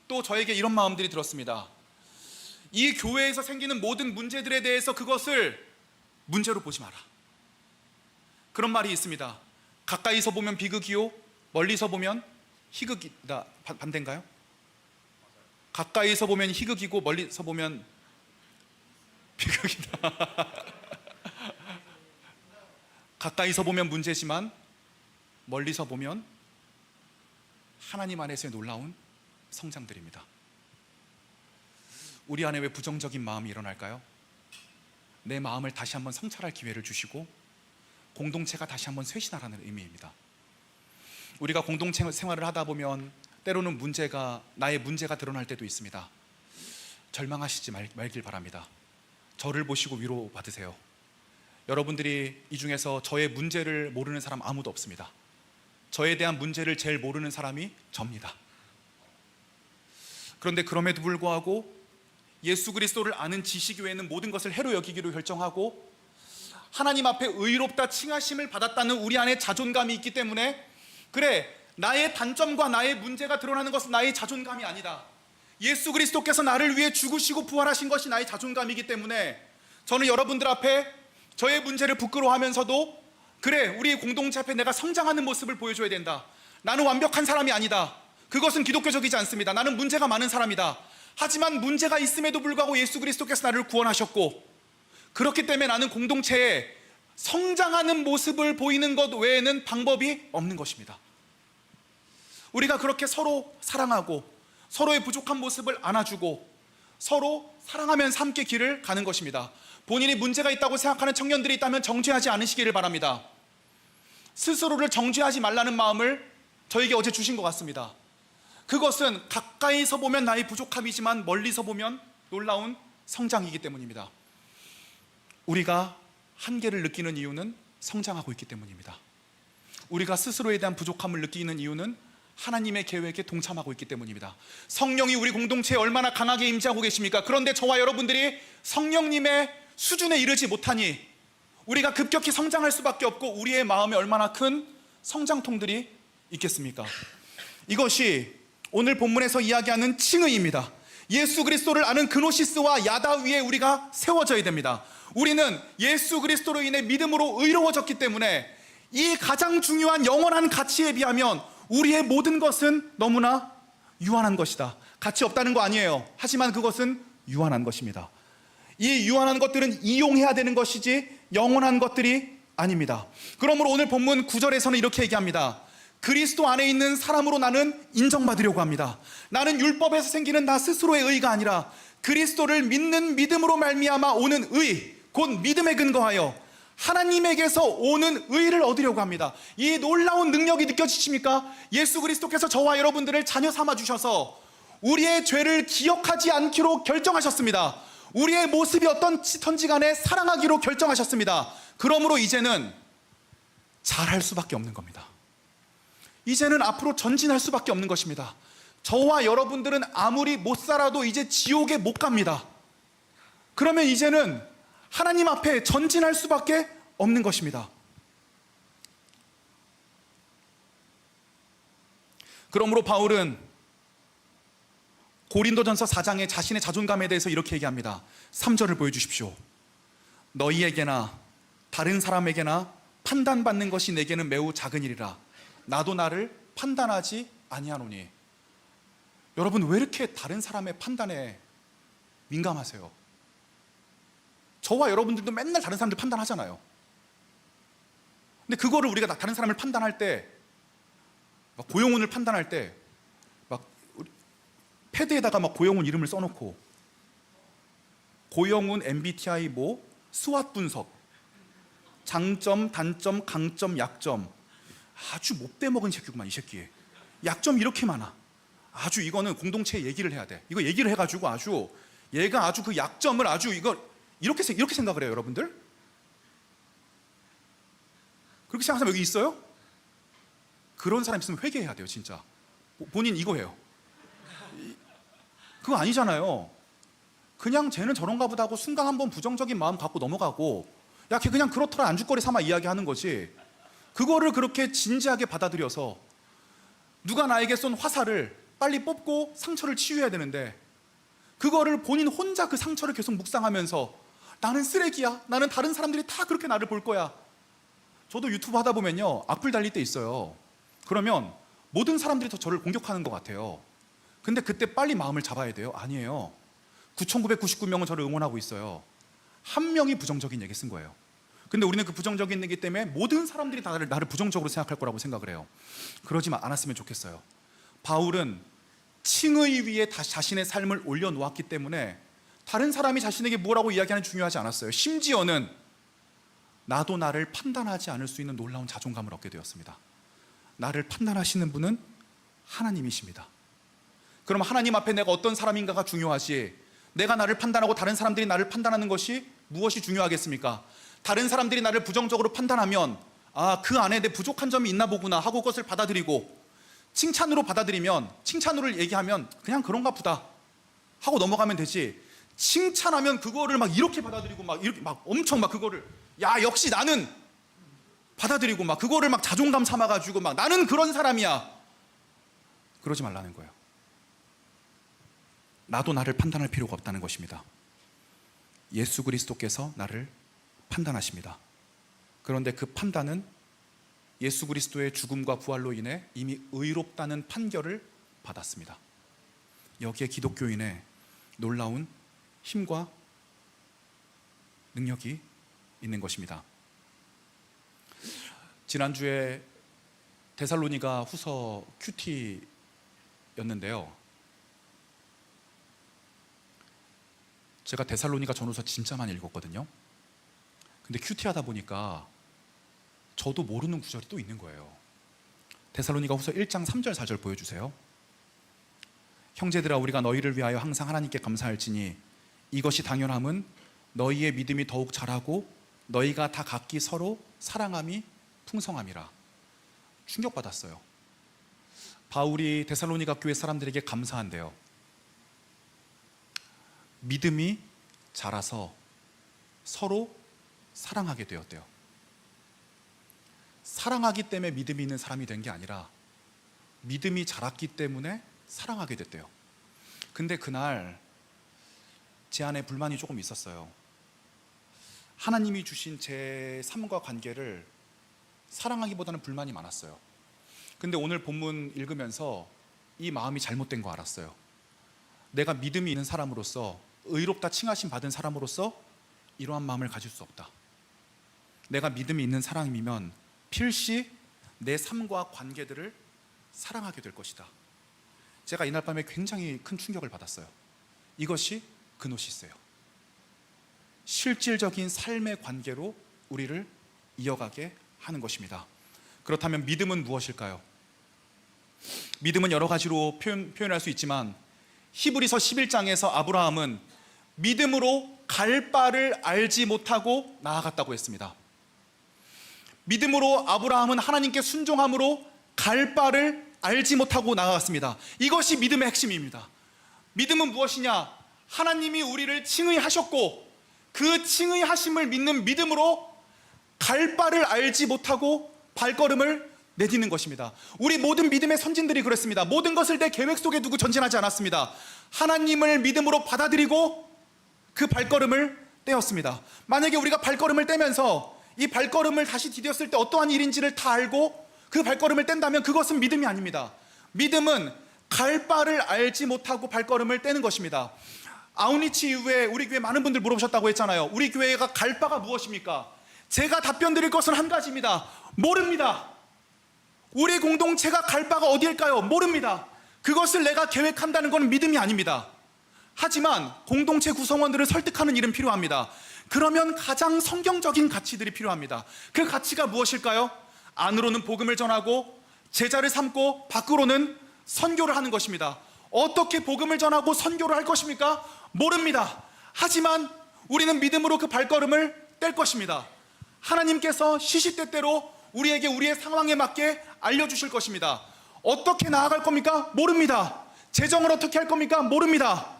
또 저에게 이런 마음들이 들었습니다. 이 교회에서 생기는 모든 문제들에 대해서 그것을 문제로 보지 마라. 그런 말이 있습니다. 가까이서 보면 비극이요, 멀리서 보면 희극이다. 반대인가요? 가까이서 보면 희극이고 멀리서 보면 비극이다. 가까이서 보면 문제지만 멀리서 보면 하나님 안에서의 놀라운 성장들입니다. 우리 안에 왜 부정적인 마음이 일어날까요? 내 마음을 다시 한번 성찰할 기회를 주시고 공동체가 다시 한번 쇄신하라는 의미입니다. 우리가 공동체 생활을 하다 보면 때로는 나의 문제가 드러날 때도 있습니다. 절망하시지 말길 바랍니다. 저를 보시고 위로 받으세요. 여러분들이 이 중에서 저의 문제를 모르는 사람 아무도 없습니다. 저에 대한 문제를 제일 모르는 사람이 접니다. 그런데 그럼에도 불구하고 예수 그리스도를 아는 지식 외에는 모든 것을 해로 여기기로 결정하고 하나님 앞에 의롭다 칭하심을 받았다는 우리 안에 자존감이 있기 때문에, 그래, 나의 단점과 나의 문제가 드러나는 것은 나의 자존감이 아니다. 예수 그리스도께서 나를 위해 죽으시고 부활하신 것이 나의 자존감이기 때문에 저는 여러분들 앞에 저의 문제를 부끄러워하면서도 그래, 우리 공동체 앞에 내가 성장하는 모습을 보여줘야 된다. 나는 완벽한 사람이 아니다. 그것은 기독교적이지 않습니다. 나는 문제가 많은 사람이다. 하지만 문제가 있음에도 불구하고 예수 그리스도께서 나를 구원하셨고, 그렇기 때문에 나는 공동체에 성장하는 모습을 보이는 것 외에는 방법이 없는 것입니다. 우리가 그렇게 서로 사랑하고 서로의 부족한 모습을 안아주고 서로 사랑하면서 함께 길을 가는 것입니다. 본인이 문제가 있다고 생각하는 청년들이 있다면 정죄하지 않으시기를 바랍니다. 스스로를 정죄하지 말라는 마음을 저에게 어제 주신 것 같습니다. 그것은 가까이서 보면 나의 부족함이지만 멀리서 보면 놀라운 성장이기 때문입니다. 우리가 한계를 느끼는 이유는 성장하고 있기 때문입니다. 우리가 스스로에 대한 부족함을 느끼는 이유는 하나님의 계획에 동참하고 있기 때문입니다. 성령이 우리 공동체에 얼마나 강하게 임재하고 계십니까? 그런데 저와 여러분들이 성령님의 수준에 이르지 못하니 우리가 급격히 성장할 수밖에 없고 우리의 마음에 얼마나 큰 성장통들이 있겠습니까? 이것이 오늘 본문에서 이야기하는 칭의입니다. 예수 그리스도를 아는 그노시스와 야다 위에 우리가 세워져야 됩니다. 우리는 예수 그리스도로 인해 믿음으로 의로워졌기 때문에 이 가장 중요한 영원한 가치에 비하면 우리의 모든 것은 너무나 유한한 것이다. 가치 없다는 거 아니에요. 하지만 그것은 유한한 것입니다. 이 유한한 것들은 이용해야 되는 것이지 영원한 것들이 아닙니다. 그러므로 오늘 본문 9절에서는 이렇게 얘기합니다. 그리스도 안에 있는 사람으로 나는 인정받으려고 합니다. 나는 율법에서 생기는 나 스스로의 의가 아니라 그리스도를 믿는 믿음으로 말미암아 오는 의, 곧 믿음에 근거하여 하나님에게서 오는 의를 얻으려고 합니다. 이 놀라운 능력이 느껴지십니까? 예수 그리스도께서 저와 여러분들을 자녀 삼아 주셔서 우리의 죄를 기억하지 않기로 결정하셨습니다. 우리의 모습이 어떤지 간에 사랑하기로 결정하셨습니다. 그러므로 이제는 잘할 수밖에 없는 겁니다. 이제는 앞으로 전진할 수밖에 없는 것입니다. 저와 여러분들은 아무리 못 살아도 이제 지옥에 못 갑니다. 그러면 이제는 하나님 앞에 전진할 수밖에 없는 것입니다. 그러므로 바울은 고린도전서 4장에 자신의 자존감에 대해서 이렇게 얘기합니다. 3절을 보여주십시오. 너희에게나 다른 사람에게나 판단받는 것이 내게는 매우 작은 일이라 나도 나를 판단하지 아니하노니. 여러분, 왜 이렇게 다른 사람의 판단에 민감하세요? 저와 여러분들도 맨날 다른 사람들 판단하잖아요. 근데 그거를 우리가 다른 사람을 판단할 때, 막 고용훈을 판단할 때 막 패드에다가 막 고용훈 이름을 써놓고 고용훈 MBTI 뭐 스왓 분석, 장점, 단점, 강점, 약점. 아주 못돼 먹은 새끼구만 이 새끼. 약점 이렇게 많아. 아주 이거는 공동체에 얘기를 해야 돼. 이거 얘기를 해가지고 아주 얘가 아주 그 약점을 아주 이렇게 생각을 해요, 여러분들. 그렇게 생각하는 사람 여기 있어요? 그런 사람 있으면 회개해야 돼요, 진짜. 본인 이거 해요. 그거 아니잖아요. 그냥 쟤는 저런가 보다 하고 순간 한번 부정적인 마음 갖고 넘어가고, 야, 걔 그냥 그렇더라 안주거리 삼아 이야기하는 거지. 그거를 그렇게 진지하게 받아들여서 누가 나에게 쏜 화살을 빨리 뽑고 상처를 치유해야 되는데, 그거를 본인 혼자 그 상처를 계속 묵상하면서 나는 쓰레기야, 나는 다른 사람들이 다 그렇게 나를 볼 거야. 저도 유튜브 하다 보면요, 악플 달릴 때 있어요. 그러면 모든 사람들이 더 저를 공격하는 것 같아요. 근데 그때 빨리 마음을 잡아야 돼요. 아니에요. 9,999명은 저를 응원하고 있어요. 한 명이 부정적인 얘기 쓴 거예요. 근데 우리는 그 부정적인 얘기 때문에 모든 사람들이 다 나를 부정적으로 생각할 거라고 생각을 해요. 그러지 않았으면 좋겠어요. 바울은 칭의 위에 자신의 삶을 올려놓았기 때문에 다른 사람이 자신에게 뭐라고 이야기하는지 중요하지 않았어요. 심지어는 나도 나를 판단하지 않을 수 있는 놀라운 자존감을 얻게 되었습니다. 나를 판단하시는 분은 하나님이십니다. 그럼 하나님 앞에 내가 어떤 사람인가가 중요하지, 내가 나를 판단하고 다른 사람들이 나를 판단하는 것이 무엇이 중요하겠습니까? 다른 사람들이 나를 부정적으로 판단하면 아, 그 안에 내 부족한 점이 있나 보구나 하고 그것을 받아들이고, 칭찬으로 받아들이면, 칭찬으로 얘기하면 그냥 그런가 보다 하고 넘어가면 되지, 칭찬하면 그거를 막 이렇게 받아들이고 막 이렇게 막 엄청 막 그거를 야, 역시 나는 받아들이고 막 그거를 막 자존감 삼아가지고 막 나는 그런 사람이야. 그러지 말라는 거예요. 나도 나를 판단할 필요가 없다는 것입니다. 예수 그리스도께서 나를 판단하십니다. 그런데 그 판단은 예수 그리스도의 죽음과 부활로 인해 이미 의롭다는 판결을 받았습니다. 여기에 기독교인의 놀라운 힘과 능력이 있는 것입니다. 지난주에 데살로니가 후서 큐티였는데요, 제가 데살로니가 전후서 진짜 많이 읽었거든요. 근데 큐티 하다 보니까 저도 모르는 구절이 또 있는 거예요. 데살로니가 후서 1장 3절 4절 보여주세요. 형제들아, 우리가 너희를 위하여 항상 하나님께 감사할지니 이것이 당연함은 너희의 믿음이 더욱 자라고 너희가 다 각기 서로 사랑함이 풍성함이라. 충격받았어요. 바울이 데살로니가 교회 사람들에게 감사한대요. 믿음이 자라서 서로 사랑하게 되었대요. 사랑하기 때문에 믿음이 있는 사람이 된 게 아니라 믿음이 자랐기 때문에 사랑하게 됐대요. 근데 그날 제 안에 불만이 조금 있었어요. 하나님이 주신 제 삶과 관계를 사랑하기보다는 불만이 많았어요. 근데 오늘 본문 읽으면서 이 마음이 잘못된 거 알았어요. 내가 믿음이 있는 사람으로서, 의롭다 칭하심 받은 사람으로서 이러한 마음을 가질 수 없다. 내가 믿음이 있는 사람이면 필시 내 삶과 관계들을 사랑하게 될 것이다. 제가 이날 밤에 굉장히 큰 충격을 받았어요. 이것이 그노시스예요. 실질적인 삶의 관계로 우리를 이어가게 하는 것입니다. 그렇다면 믿음은 무엇일까요? 믿음은 여러 가지로 표현할 수 있지만 히브리서 11장에서 아브라함은 믿음으로 갈 바를 알지 못하고 나아갔다고 했습니다. 믿음으로 아브라함은 하나님께 순종함으로 갈 바를 알지 못하고 나아갔습니다. 이것이 믿음의 핵심입니다. 믿음은 무엇이냐? 하나님이 우리를 칭의하셨고 그 칭의하심을 믿는 믿음으로 갈 바를 알지 못하고 발걸음을 내딛는 것입니다. 우리 모든 믿음의 선진들이 그랬습니다. 모든 것을 내 계획 속에 두고 전진하지 않았습니다. 하나님을 믿음으로 받아들이고 그 발걸음을 떼었습니다. 만약에 우리가 발걸음을 떼면서 이 발걸음을 다시 디뎠을 때 어떠한 일인지를 다 알고 그 발걸음을 뗀다면 그것은 믿음이 아닙니다. 믿음은 갈 바를 알지 못하고 발걸음을 떼는 것입니다. 아우니치 이후에 우리 교회 많은 분들 물어보셨다고 했잖아요. 우리 교회가 갈 바가 무엇입니까? 제가 답변 드릴 것은 한 가지입니다. 모릅니다. 우리 공동체가 갈 바가 어디일까요? 모릅니다. 그것을 내가 계획한다는 것은 믿음이 아닙니다. 하지만 공동체 구성원들을 설득하는 일은 필요합니다. 그러면 가장 성경적인 가치들이 필요합니다. 그 가치가 무엇일까요? 안으로는 복음을 전하고 제자를 삼고 밖으로는 선교를 하는 것입니다. 어떻게 복음을 전하고 선교를 할 것입니까? 모릅니다. 하지만 우리는 믿음으로 그 발걸음을 뗄 것입니다. 하나님께서 시시때때로 우리에게 우리의 상황에 맞게 알려주실 것입니다. 어떻게 나아갈 겁니까? 모릅니다. 재정을 어떻게 할 겁니까? 모릅니다.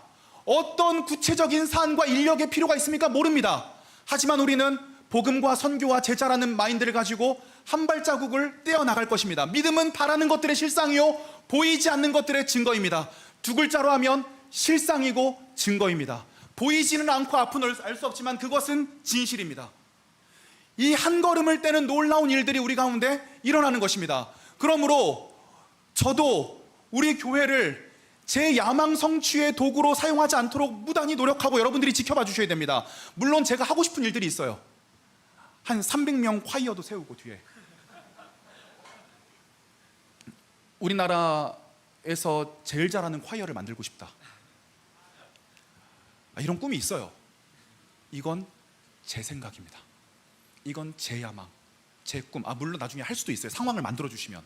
어떤 구체적인 사안과 인력의 필요가 있습니까? 모릅니다. 하지만 우리는 복음과 선교와 제자라는 마인드를 가지고 한 발자국을 떼어나갈 것입니다. 믿음은 바라는 것들의 실상이요 보이지 않는 것들의 증거입니다. 두 글자로 하면 실상이고 증거입니다. 보이지는 않고 앞은 알 수 없지만 그것은 진실입니다. 이 한 걸음을 떼는 놀라운 일들이 우리 가운데 일어나는 것입니다. 그러므로 저도 우리 교회를 제 야망 성취의 도구로 사용하지 않도록 무단히 노력하고 여러분들이 지켜봐 주셔야 됩니다. 물론 제가 하고 싶은 일들이 있어요. 한 300명 콰이어도 세우고 뒤에 우리나라에서 제일 잘하는 콰이어를 만들고 싶다. 이런 꿈이 있어요. 이건 제 생각입니다. 이건 제 야망, 제 꿈. 물론 나중에 할 수도 있어요. 상황을 만들어 주시면.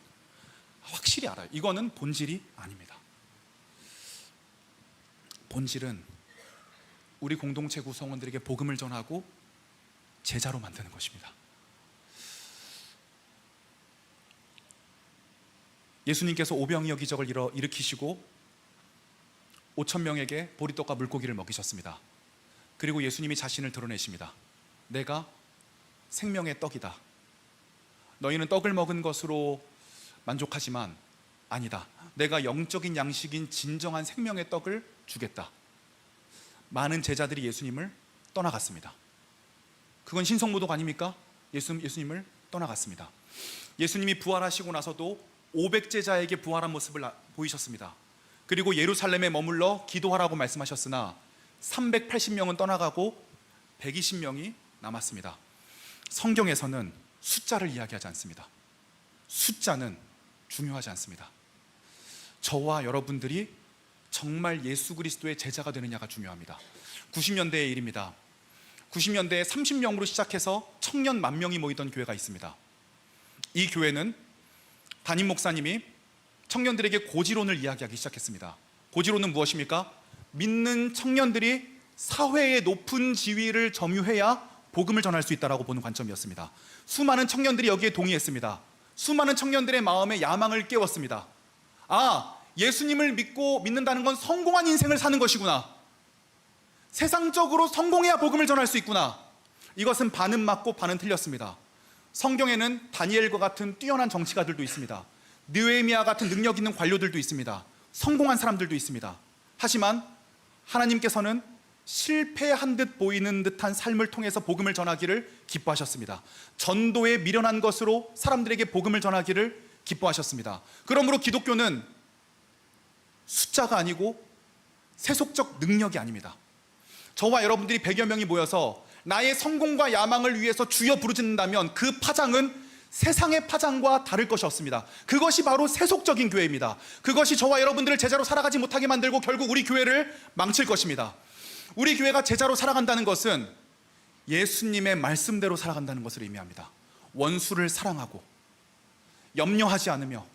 확실히 알아요. 이거는 본질이 아닙니다. 본질은 우리 공동체 구성원들에게 복음을 전하고 제자로 만드는 것입니다. 예수님께서 오병이어 기적을 일으키시고 5,000명에게 보리떡과 물고기를 먹이셨습니다. 그리고 예수님이 자신을 드러내십니다. 내가 생명의 떡이다. 너희는 떡을 먹은 것으로 만족하지만 아니다. 내가 영적인 양식인 진정한 생명의 떡을 주겠다. 많은 제자들이 예수님을 떠나갔습니다. 그건 신성모독 아닙니까? 예수님을 떠나갔습니다. 예수님이 부활하시고 나서도 500제자에게 부활한 모습을 보이셨습니다. 그리고 예루살렘에 머물러 기도하라고 말씀하셨으나 380명은 떠나가고 120명이 남았습니다. 성경에서는 숫자를 이야기하지 않습니다. 숫자는 중요하지 않습니다. 저와 여러분들이 정말 예수 그리스도의 제자가 되느냐가 중요합니다. 90년대의 일입니다. 90년대에 30명으로 시작해서 청년 10,000명이 모이던 교회가 있습니다. 이 교회는 담임 목사님이 청년들에게 고지론을 이야기하기 시작했습니다. 고지론은 무엇입니까? 믿는 청년들이 사회의 높은 지위를 점유해야 복음을 전할 수 있다라고 보는 관점이었습니다. 수많은 청년들이 여기에 동의했습니다. 수많은 청년들의 마음에 야망을 깨웠습니다. 아, 예수님을 믿는다는 건 성공한 인생을 사는 것이구나. 세상적으로 성공해야 복음을 전할 수 있구나. 이것은 반은 맞고 반은 틀렸습니다. 성경에는 다니엘과 같은 뛰어난 정치가들도 있습니다. 느헤미야 같은 능력 있는 관료들도 있습니다. 성공한 사람들도 있습니다. 하지만 하나님께서는 실패한 듯 보이는 듯한 삶을 통해서 복음을 전하기를 기뻐하셨습니다. 전도에 미련한 것으로 사람들에게 복음을 전하기를 기뻐하셨습니다. 그러므로 기독교는 숫자가 아니고 세속적 능력이 아닙니다. 저와 여러분들이 100여 명이 모여서 나의 성공과 야망을 위해서 주여 부르짖는다면 그 파장은 세상의 파장과 다를 것이 없습니다. 그것이 바로 세속적인 교회입니다. 그것이 저와 여러분들을 제자로 살아가지 못하게 만들고 결국 우리 교회를 망칠 것입니다. 우리 교회가 제자로 살아간다는 것은 예수님의 말씀대로 살아간다는 것을 의미합니다. 원수를 사랑하고 염려하지 않으며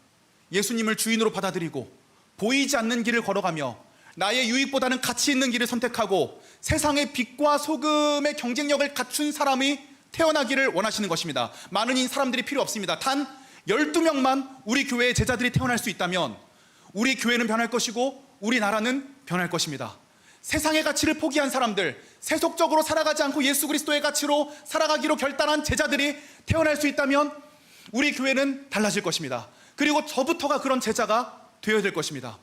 예수님을 주인으로 받아들이고 보이지 않는 길을 걸어가며 나의 유익보다는 가치 있는 길을 선택하고 세상의 빛과 소금의 경쟁력을 갖춘 사람이 태어나기를 원하시는 것입니다. 많은 사람들이 필요 없습니다. 단 12명만 우리 교회의 제자들이 태어날 수 있다면 우리 교회는 변할 것이고 우리나라는 변할 것입니다. 세상의 가치를 포기한 사람들, 세속적으로 살아가지 않고 예수 그리스도의 가치로 살아가기로 결단한 제자들이 태어날 수 있다면 우리 교회는 달라질 것입니다. 그리고 저부터가 그런 제자가 되어야 될 것입니다.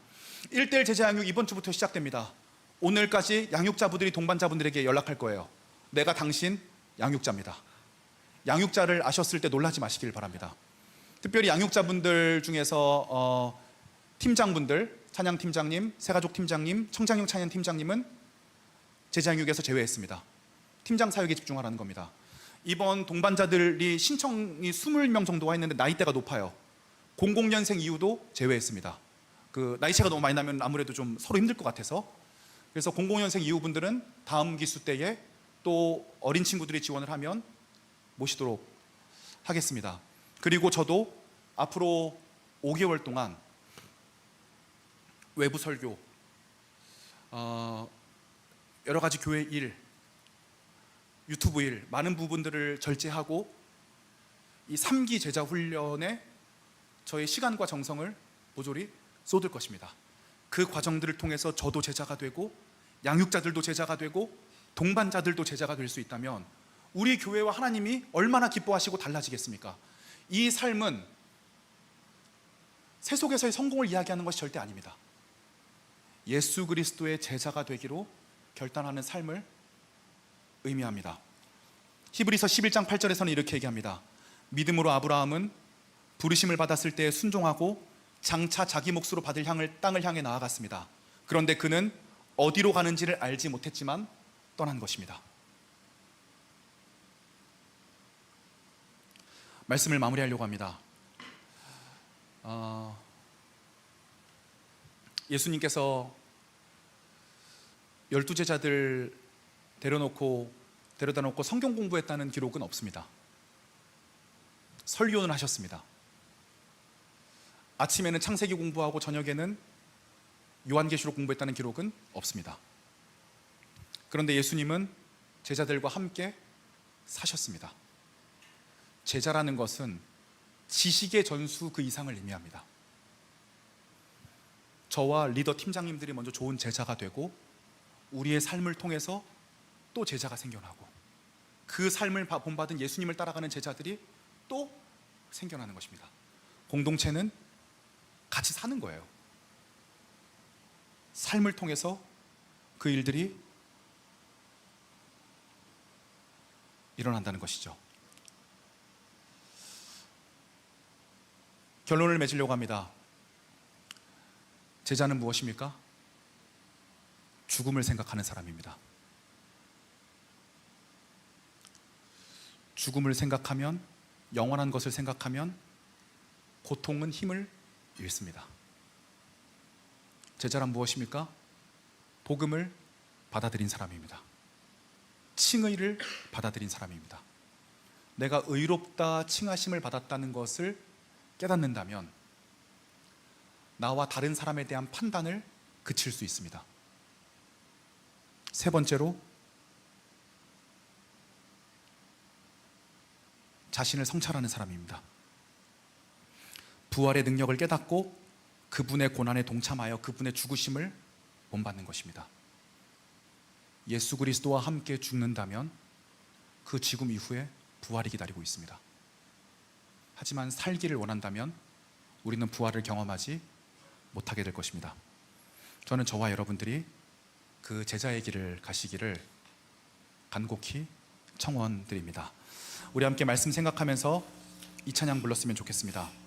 1:1 제자 양육 이번 주부터 시작됩니다. 오늘까지 양육자분들이 동반자분들에게 연락할 거예요. 내가 당신 양육자입니다. 양육자를 아셨을 때 놀라지 마시길 바랍니다. 특별히 양육자분들 중에서 팀장분들, 찬양팀장님, 새가족팀장님, 청장용 찬양팀장님은 제자양육에서 제외했습니다. 팀장 사역에 집중하라는 겁니다. 이번 동반자들이 신청이 20명 정도가 있는데 나이대가 높아요. 00년생 이후도 제외했습니다. 그 나이 차가 너무 많이 나면 아무래도 좀 서로 힘들 것 같아서. 그래서 00년생 이후 분들은 다음 기수 때에 또 어린 친구들이 지원을 하면 모시도록 하겠습니다. 그리고 저도 앞으로 5개월 동안 외부 설교, 여러 가지 교회 일, 유튜브 일, 많은 부분들을 절제하고 이 3기 제자 훈련에 저의 시간과 정성을 모조리 쏟을 것입니다. 그 과정들을 통해서 저도 제자가 되고 양육자들도 제자가 되고 동반자들도 제자가 될 수 있다면 우리 교회와 하나님이 얼마나 기뻐하시고 달라지겠습니까? 이 삶은 세속에서의 성공을 이야기하는 것이 절대 아닙니다. 예수 그리스도의 제자가 되기로 결단하는 삶을 의미합니다. 히브리서 11장 8절에서는 이렇게 얘기합니다. 믿음으로 아브라함은 부르심을 받았을 때 순종하고 장차 자기 몫으로 받을 땅을 향해 나아갔습니다. 그런데 그는 어디로 가는지를 알지 못했지만 떠난 것입니다. 말씀을 마무리하려고 합니다. 예수님께서 12제자들 데려다 놓고 성경 공부했다는 기록은 없습니다. 설교는 하셨습니다. 아침에는 창세기 공부하고 저녁에는 요한계시록 공부했다는 기록은 없습니다. 그런데 예수님은 제자들과 함께 사셨습니다. 제자라는 것은 지식의 전수 그 이상을 의미합니다. 저와 리더 팀장님들이 먼저 좋은 제자가 되고 우리의 삶을 통해서 또 제자가 생겨나고 그 삶을 본받은 예수님을 따라가는 제자들이 또 생겨나는 것입니다. 공동체는 같이 사는 거예요. 삶을 통해서 그 일들이 일어난다는 것이죠. 결론을 맺으려고 합니다. 제자는 무엇입니까? 죽음을 생각하는 사람입니다. 죽음을 생각하면, 영원한 것을 생각하면 고통은 힘을 잃습니다. 제자란 무엇입니까? 복음을 받아들인 사람입니다. 칭의를 받아들인 사람입니다. 내가 의롭다 칭하심을 받았다는 것을 깨닫는다면 나와 다른 사람에 대한 판단을 그칠 수 있습니다. 세 번째로, 자신을 성찰하는 사람입니다. 부활의 능력을 깨닫고 그분의 고난에 동참하여 그분의 죽으심을 본받는 것입니다. 예수 그리스도와 함께 죽는다면 그 죽음 이후에 부활이 기다리고 있습니다. 하지만 살기를 원한다면 우리는 부활을 경험하지 못하게 될 것입니다. 저는 저와 여러분들이 그 제자의 길을 가시기를 간곡히 청원드립니다. 우리 함께 말씀 생각하면서 이 찬양 불렀으면 좋겠습니다.